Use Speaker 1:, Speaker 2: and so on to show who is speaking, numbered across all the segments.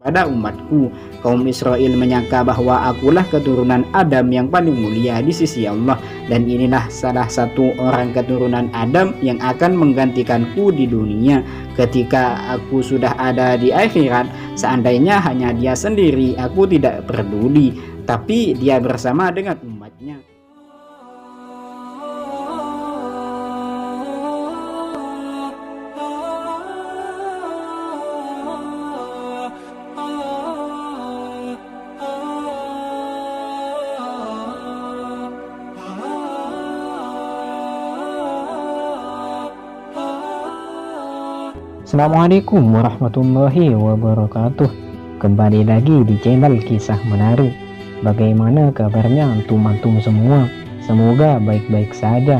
Speaker 1: pada umatku. Kaum Israel menyangka bahwa akulah keturunan Adam yang paling mulia di sisi Allah, dan inilah salah satu orang keturunan Adam yang akan menggantikanku di dunia ketika aku sudah ada di akhirat. Seandainya hanya dia sendiri, aku tidak peduli, tapi dia bersama dengan umatnya.
Speaker 2: Assalamualaikum warahmatullahi wabarakatuh. Kembali lagi di channel Kisah Menarik. Bagaimana kabarnya antum-antum semua? Semoga baik-baik saja.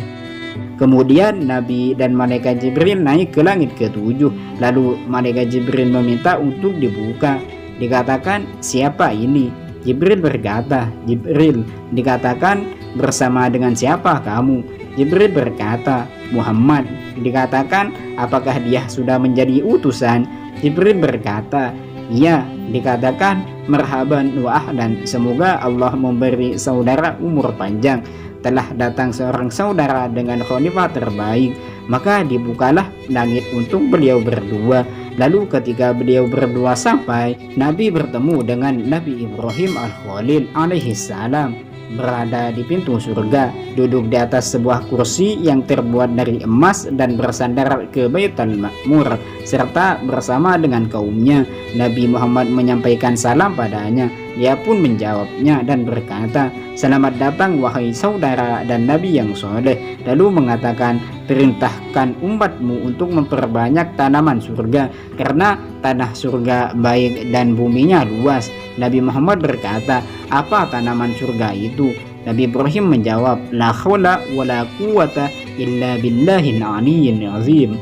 Speaker 1: Kemudian Nabi dan Malaikat Jibril naik ke langit ke-7. Lalu Malaikat Jibril meminta untuk dibuka. Dikatakan, siapa ini? Jibril berkata, Jibril. Dikatakan, bersama dengan siapa kamu? Jibril berkata, Muhammad. Dikatakan, apakah dia sudah menjadi utusan? Jibril berkata, iya. Dikatakan, merhaban wa ahlan, semoga Allah memberi saudara umur panjang. Telah datang seorang saudara dengan khalifah terbaik. Maka dibukalah langit untuk beliau berdua. Lalu ketika beliau berdua sampai, Nabi bertemu dengan Nabi Ibrahim Al-Khalil alaihissalam berada di pintu surga, duduk di atas sebuah kursi yang terbuat dari emas dan bersandar ke Baitul Ma'mur serta bersama dengan kaumnya. Nabi Muhammad menyampaikan salam padanya. Dia pun menjawabnya dan berkata, selamat datang wahai saudara dan Nabi yang soleh. Lalu mengatakan, perintahkan umatmu untuk memperbanyak tanaman surga, karena tanah surga baik dan buminya luas. Nabi Muhammad berkata, apa tanaman surga itu? Nabi Ibrahim menjawab, la khawla wa la quwata illa billahil aliyyil azim.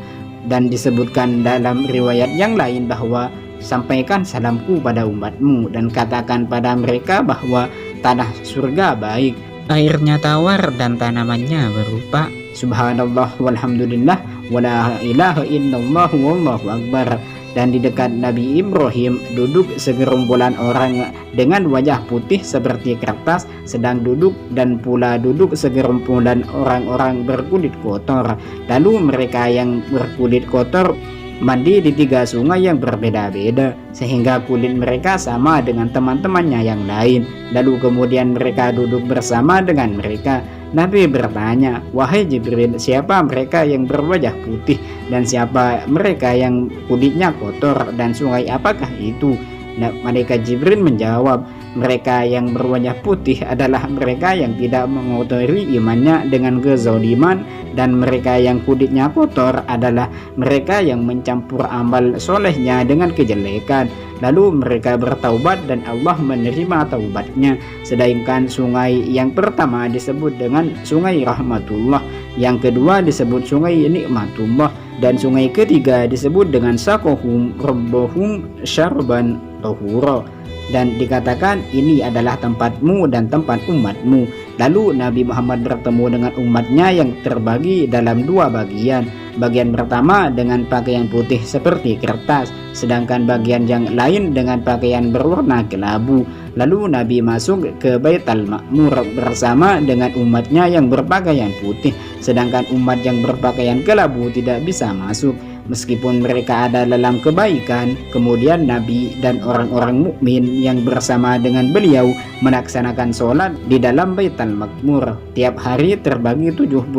Speaker 1: Dan disebutkan dalam riwayat yang lain bahwa sampaikan salamku pada umatmu dan katakan pada mereka bahwa tanah surga baik, airnya tawar dan tanamannya berupa subhanallah walhamdulillah wala ilaha illallah wallahu akbar. Dan di dekat Nabi Ibrahim duduk segerombolan orang dengan wajah putih seperti kertas sedang duduk, dan pula duduk segerombolan orang-orang berkulit kotor. Lalu mereka yang berkulit kotor mandi di 3 sungai yang berbeda-beda sehingga kulit mereka sama dengan teman-temannya yang lain. Lalu kemudian mereka duduk bersama dengan mereka. Nabi bertanya, wahai Jibril, siapa mereka yang berwajah putih dan siapa mereka yang kulitnya kotor, dan sungai apakah itu? Malaikat Jibril menjawab, mereka yang berwajah putih adalah mereka yang tidak mengotori imannya dengan kezaliman, dan mereka yang kulitnya kotor adalah mereka yang mencampur amal solehnya dengan kejelekan. Lalu mereka bertaubat dan Allah menerima taubatnya. Sedangkan sungai yang pertama disebut dengan sungai rahmatullah, yang kedua disebut sungai nikmatullah, dan sungai ketiga disebut dengan sakohum rabbuhum syarban tahura. Dan dikatakan, ini adalah tempatmu dan tempat umatmu. Lalu Nabi Muhammad bertemu dengan umatnya yang terbagi dalam 2 bagian. Bagian pertama dengan pakaian putih seperti kertas, sedangkan bagian yang lain dengan pakaian berwarna kelabu. Lalu Nabi masuk ke Baitul Ma'mur bersama dengan umatnya yang berpakaian putih, sedangkan umat yang berpakaian kelabu tidak bisa masuk meskipun mereka ada dalam kebaikan. Kemudian Nabi dan orang-orang mukmin yang bersama dengan beliau melaksanakan sholat di dalam Baitul Ma'mur. Tiap hari terbagi 70.000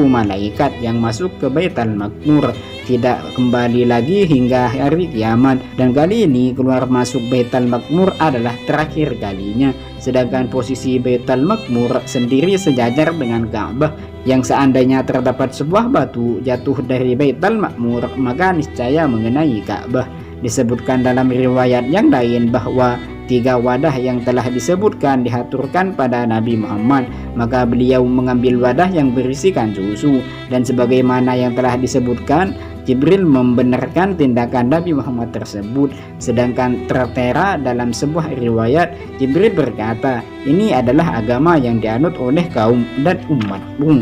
Speaker 1: malaikat yang masuk ke Baitul Ma'mur, tidak kembali lagi hingga hari kiamat. Dan kali ini keluar masuk Baitul Ma'mur adalah terakhir kalinya. Sedangkan posisi Baitul Ma'mur sendiri sejajar dengan Ka'bah, yang seandainya terdapat sebuah batu jatuh dari Baitul Ma'mur maka niscaya mengenai Ka'bah. Disebutkan dalam riwayat yang lain bahwa 3 wadah yang telah disebutkan dihaturkan pada Nabi Muhammad, maka beliau mengambil wadah yang berisikan susu. Dan sebagaimana yang telah disebutkan, Jibril membenarkan tindakan Nabi Muhammad tersebut. Sedangkan tertera dalam sebuah riwayat, Jibril berkata, ini adalah agama yang dianut oleh kaum dan umatmu.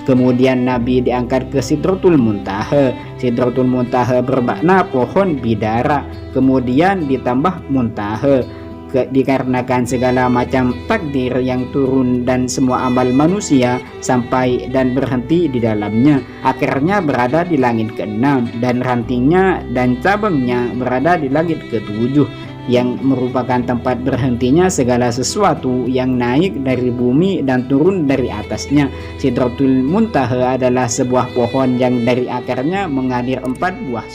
Speaker 1: Kemudian Nabi diangkat ke Sidratul Muntaha. Sidratul Muntaha bermakna pohon bidara, kemudian ditambah muntaha dikarenakan segala macam takdir yang turun dan semua amal manusia sampai dan berhenti di dalamnya. Akarnya berada di langit ke-6 dan rantingnya dan cabangnya berada di langit ke-7, yang merupakan tempat berhentinya segala sesuatu yang naik dari bumi dan turun dari atasnya. Sidratul Muntaha adalah sebuah pohon yang dari akarnya mengalir 4 buah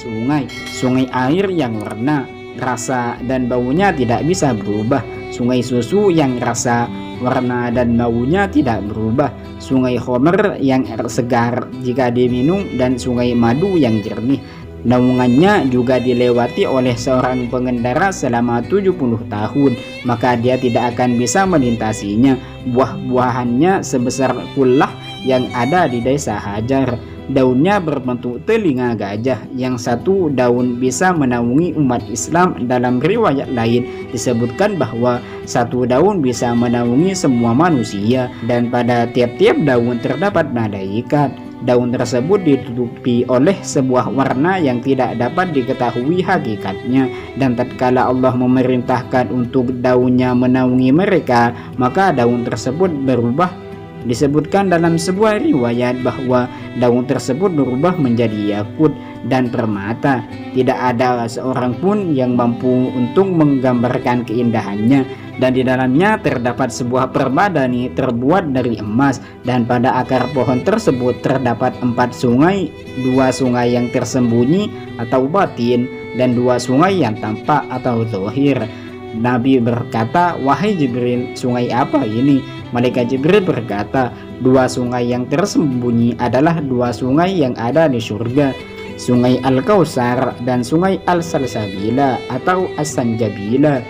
Speaker 1: sungai air yang warna, rasa dan baunya tidak bisa berubah, sungai susu yang rasa, warna dan baunya tidak berubah, sungai khamr yang segar jika diminum, dan sungai madu yang jernih. Naungannya juga dilewati oleh seorang pengendara selama 70 tahun, maka dia tidak akan bisa melintasinya. Buah-buahannya sebesar kullah yang ada di desa Hajar. Daunnya berbentuk telinga gajah, yang satu daun bisa menaungi umat Islam. Dalam riwayat lain disebutkan bahwa satu daun bisa menaungi semua manusia, dan pada tiap-tiap daun terdapat malaikat. Daun tersebut ditutupi oleh sebuah warna yang tidak dapat diketahui hakikatnya, dan tatkala Allah memerintahkan untuk daunnya menaungi mereka, maka daun tersebut berubah. Disebutkan dalam sebuah riwayat bahwa daun tersebut berubah menjadi yakut dan permata. Tidak ada seorang pun yang mampu untuk menggambarkan keindahannya, dan di dalamnya terdapat sebuah permadani terbuat dari emas, dan pada akar pohon tersebut terdapat 4 sungai, 2 sungai yang tersembunyi atau batin, dan 2 sungai yang tampak atau zahir. Nabi berkata, "Wahai Jibril, sungai apa ini?" Malaikat Jibril berkata, 2 sungai yang tersembunyi adalah 2 sungai yang ada di surga, sungai Al-Kautsar dan sungai Al-Salsabila atau As-Sanjabila.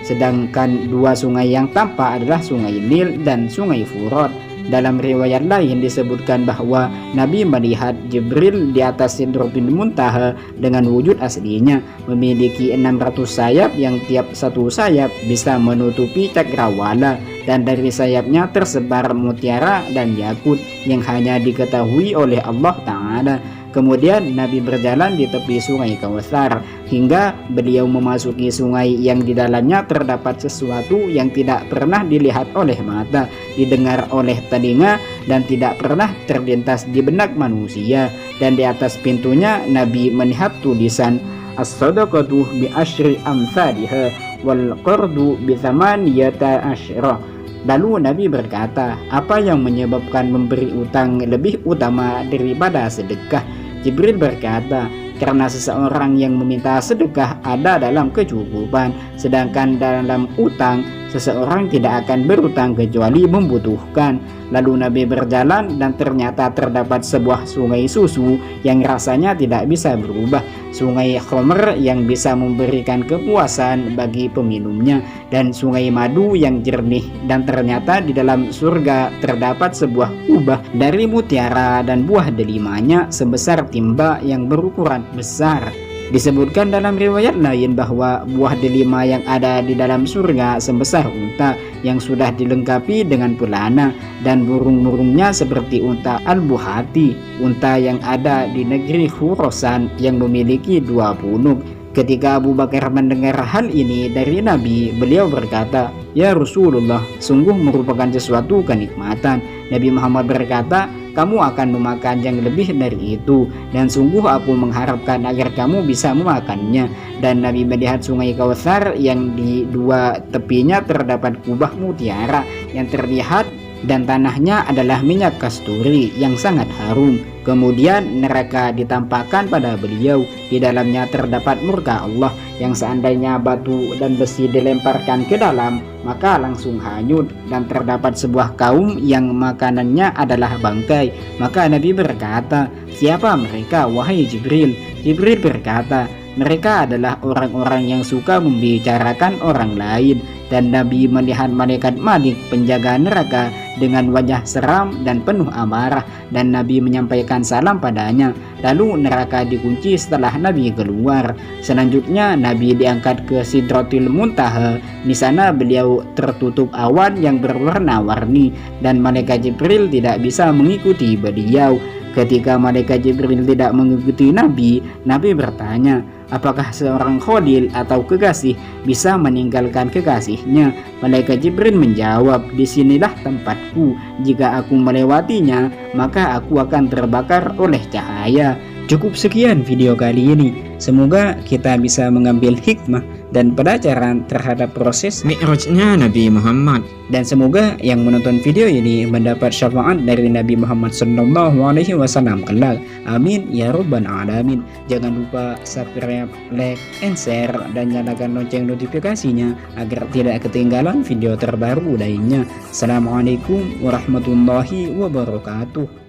Speaker 1: Sedangkan 2 sungai yang tampak adalah sungai Nil dan sungai Furat. Dalam riwayat lain disebutkan bahwa Nabi melihat Jibril di atas Sidratul Muntaha dengan wujud aslinya, memiliki 600 sayap yang tiap satu sayap bisa menutupi cakrawala, dan dari sayapnya tersebar mutiara dan yakut yang hanya diketahui oleh Allah Ta'ala. Kemudian Nabi berjalan di tepi sungai Kautsar hingga beliau memasuki sungai yang di dalamnya terdapat sesuatu yang tidak pernah dilihat oleh mata, didengar oleh telinga, dan tidak pernah terlintas di benak manusia. Dan di atas pintunya Nabi melihat tulisan as-sadaqatu bi asyri amsalha wal qardu bi thamaniyata asyra. Lalu Nabi berkata, apa yang menyebabkan memberi utang lebih utama daripada sedekah? Jibril berkata, karena seseorang yang meminta sedekah ada dalam kecukupan, sedangkan dalam utang seseorang tidak akan berutang kecuali membutuhkan. Lalu Nabi berjalan dan ternyata terdapat sebuah sungai susu yang rasanya tidak bisa berubah, sungai khamr yang bisa memberikan kepuasan bagi peminumnya, dan sungai madu yang jernih. Dan ternyata di dalam surga terdapat sebuah kubah dari mutiara dan buah delimanya sebesar timba yang berukuran besar. Disebutkan dalam riwayat lain bahwa buah delima yang ada di dalam surga sebesar unta yang sudah dilengkapi dengan pelana, dan burung-burungnya seperti unta al-buhati, unta yang ada di negeri Khurasan yang memiliki 2 punuk. Ketika Abu Bakar mendengar hal ini dari Nabi, beliau berkata, "Ya Rasulullah, sungguh merupakan sesuatu kenikmatan." Nabi Muhammad berkata, "Kamu akan memakan yang lebih dari itu, dan sungguh aku mengharapkan agar kamu bisa memakannya." Dan Nabi melihat sungai Kautsar yang di 2 tepinya terdapat kubah mutiara yang terlihat, dan tanahnya adalah minyak kasturi yang sangat harum. Kemudian neraka ditampakkan pada beliau. Di dalamnya terdapat murka Allah yang seandainya batu dan besi dilemparkan ke dalam maka langsung hanyut, dan terdapat sebuah kaum yang makanannya adalah bangkai. Maka Nabi berkata, "Siapa mereka, wahai Jibril?" Jibril berkata, "Mereka adalah orang-orang yang suka membicarakan orang lain." Dan Nabi melihat malaikat Malik, penjaga neraka, dengan wajah seram dan penuh amarah, dan Nabi menyampaikan salam padanya. Lalu neraka dikunci setelah Nabi keluar. Selanjutnya Nabi diangkat ke Sidratul Muntaha. Di sana beliau tertutup awan yang berwarna-warni, dan malaikat Jibril tidak bisa mengikuti beliau. Ketika malaikat Jibril tidak mengikuti Nabi, Nabi bertanya, apakah seorang khalil atau kekasih bisa meninggalkan kekasihnya? Malaikat Jibril menjawab, disinilah tempatku. Jika aku melewatinya, maka aku akan terbakar oleh cahaya. Cukup sekian video kali ini. Semoga kita bisa mengambil hikmah dan pelajaran terhadap proses Mi'rajnya Nabi Muhammad. Dan semoga yang menonton video ini mendapat syafaat dari Nabi Muhammad SAW kelak. Amin ya rabbal alamin. Jangan lupa subscribe, like, and share, dan nyalakan lonceng notifikasinya agar tidak ketinggalan video terbaru lainnya. Assalamualaikum warahmatullahi wabarakatuh.